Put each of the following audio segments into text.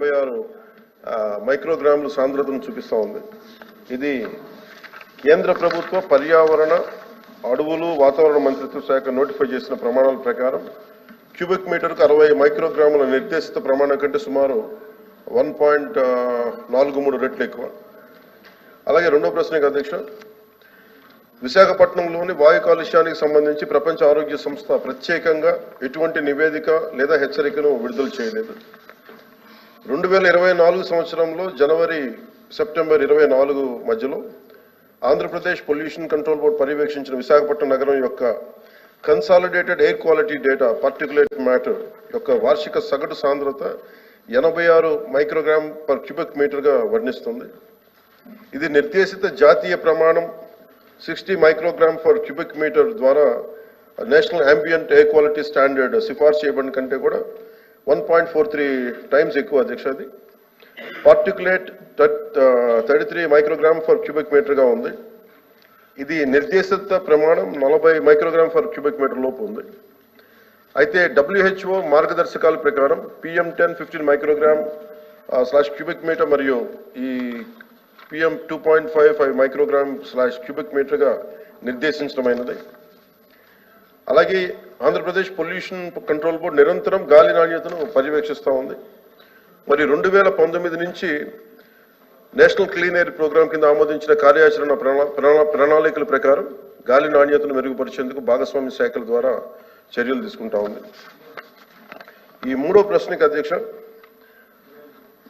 96 మైక్రోగ్రాముల సాంద్రతను చూపిస్తూ ఉంది. ఇది కేంద్ర ప్రభుత్వ పర్యావరణ అడవులు వాతావరణ మంత్రిత్వ శాఖ నోటిఫై చేసిన ప్రమాణాల ప్రకారం క్యూబిక్ మీటర్కు 60 మైక్రోగ్రాముల నిర్దేశిత ప్రమాణం కంటే సుమారు 1.43 రెట్లు ఎక్కువ. అలాగే రెండో ప్రశ్నకు అధ్యక్ష, విశాఖపట్నంలోని వాయు కాలుష్యానికి సంబంధించి ప్రపంచ ఆరోగ్య సంస్థ ప్రత్యేకంగా ఎటువంటి నివేదిక లేదా హెచ్చరికను విడుదల చేయలేదు. 2024 సంవత్సరంలో జనవరి సెప్టెంబర్ 24 మధ్యలో ఆంధ్రప్రదేశ్ పొల్యూషన్ కంట్రోల్ బోర్డు పర్యవేక్షించిన విశాఖపట్నం నగరం యొక్క consolidated air quality data particulate matter యొక్క వార్షిక సగటు సాంద్రత 86 మైక్రోగ్రామ్ పర్ క్యూబిక్ మీటర్గా వర్ణిస్తుంది. ఇది నిర్దేశిత జాతీయ ప్రమాణం 60 మైక్రోగ్రామ్ పర్ క్యూబిక్ మీటర్ ద్వారా national ambient air quality standard సిఫార్సు చేయబడిన కంటే కూడా 1.43 టైమ్స్ ఎక్కువ అధ్యక్ష. అది పార్టికులేట్ 33 మైక్రోగ్రామ్ పర్ క్యూబిక్ మీటర్గా ఉంది. ఇది నిర్దేశిత ప్రమాణం 40 మైక్రోగ్రామ్ పర్ క్యూబిక్ మీటర్ లోపు ఉంది. అయితే WHO మార్గదర్శకాల ప్రకారం PM10 15 మైక్రోగ్రామ్ / క్యూబిక్ మీటర్ మరియు ఈ PM 2.55 మైక్రోగ్రామ్ / క్యూబిక్ మీటర్గా నిర్దేశించడమైనది. అలాగే ఆంధ్రప్రదేశ్ పొల్యూషన్ కంట్రోల్ బోర్డు నిరంతరం గాలి నాణ్యతను పర్యవేక్షిస్తూ ఉంది. మరి 2019 నుంచి నేషనల్ క్లీన్ ఎయిర్ ప్రోగ్రాం కింద ఆమోదించిన కార్యాచరణ ప్రణాళికల ప్రకారం గాలి నాణ్యతను మెరుగుపరిచేందుకు భాగస్వామ్య శాఖల ద్వారా చర్యలు తీసుకుంటా ఉంది. ఈ మూడో ప్రశ్నకి అధ్యక్ష,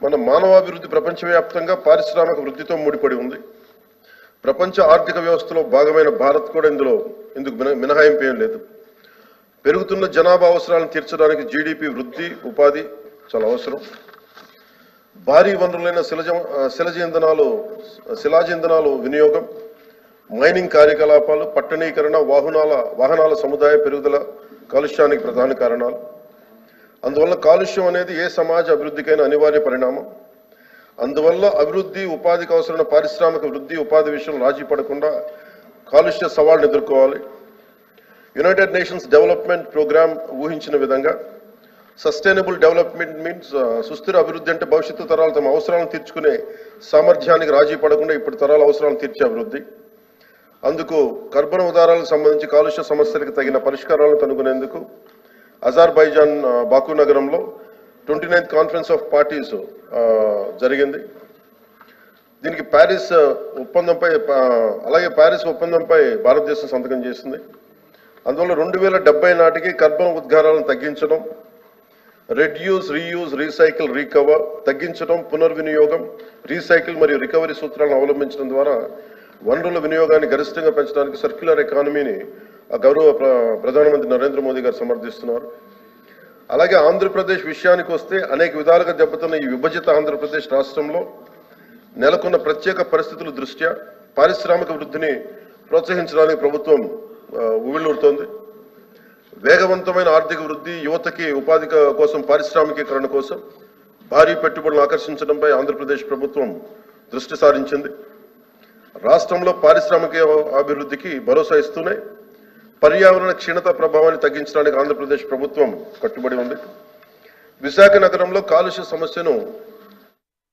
మన మానవాభివృద్ధి ప్రపంచవ్యాప్తంగా పారిశ్రామిక వృద్ధితో ముడిపడి ఉంది. ప్రపంచ ఆర్థిక వ్యవస్థలో భాగమైన భారత్ కూడా ఇందుకు మినహాయింపు ఏం లేదు. పెరుగుతున్న జనాభా అవసరాలను తీర్చడానికి GDP వృద్ధి, ఉపాధి చాలా అవసరం. భారీ వనరులైన శిలాజ ఇంధనాలు వినియోగం, మైనింగ్ కార్యకలాపాలు, పట్టణీకరణ, వాహనాల సముదాయ పెరుగుదల కాలుష్యానికి ప్రధాన కారణాలు. అందువల్ల కాలుష్యం అనేది ఏ సమాజ అభివృద్ధికైనా అనివార్య పరిణామం. అందువల్ల అభివృద్ధి, ఉపాధికి అవసరమైన పారిశ్రామిక వృద్ధి, ఉపాధి విషయంలో రాజీ పడకుండా కాలుష్య సవాళ్ళను ఎదుర్కోవాలి. యునైటెడ్ నేషన్స్ డెవలప్మెంట్ ప్రోగ్రామ్ ఊహించిన విధంగా సస్టైనబుల్ డెవలప్మెంట్ మీన్స్ సుస్థిర అభివృద్ధి అంటే భవిష్యత్తు తరాలు తమ అవసరాలను తీర్చుకునే సామర్థ్యానికి రాజీ పడకుండా ఇప్పటి తరాల అవసరాలను తీర్చే అభివృద్ధి. అందుకు కర్బన ఉదారాలకు సంబంధించి కాలుష్య సమస్యలకు తగిన పరిష్కారాలను కనుగొనేందుకు అజర్బైజాన్ బాకు నగరంలో 29th కాన్ఫరెన్స్ ఆఫ్ పార్టీస్ జరిగింది. దీనికి ప్యారిస్ ఒప్పందంపై భారతదేశం సంతకం చేసింది. అందువల్ల 2070 నాటికి కర్బన ఉద్గారాలను తగ్గించడం, రెడ్యూస్, రీయూజ్, రీసైకిల్, రీకవర్ తగ్గించడం, పునర్వినియోగం, రీసైకిల్ మరియు రికవరీ సూత్రాలను అవలంబించడం ద్వారా వనరుల వినియోగాన్ని గరిష్టంగా పెంచడానికి సర్క్యులర్ ఎకానమీని గౌరవ ప్రధానమంత్రి నరేంద్ర మోదీ గారు సమర్థిస్తున్నారు. అలాగే ఆంధ్రప్రదేశ్ విషయానికి వస్తే అనేక విధాలుగా దెబ్బతిన్న ఈ విభజిత ఆంధ్రప్రదేశ్ రాష్ట్రంలో నెలకొన్న ప్రత్యేక పరిస్థితుల దృష్ట్యా పారిశ్రామిక వృద్ధిని ప్రోత్సహించడానికి ప్రభుత్వం ఉవ్విళ్ళూరుతోంది. వేగవంతమైన ఆర్థిక వృద్ధి, యువతకి ఉపాధి కోసం, పారిశ్రామికీకరణ కోసం భారీ పెట్టుబడులను ఆకర్షించడంపై ఆంధ్రప్రదేశ్ ప్రభుత్వం దృష్టి సారించింది. రాష్ట్రంలో పారిశ్రామిక అభివృద్ధికి భరోసా ఇస్తూనే పర్యావరణ క్షీణత ప్రభావాన్ని తగ్గించడానికి ఆంధ్రప్రదేశ్ ప్రభుత్వం కట్టుబడి ఉంది. విశాఖ నగరంలో కాలుష్య సమస్యను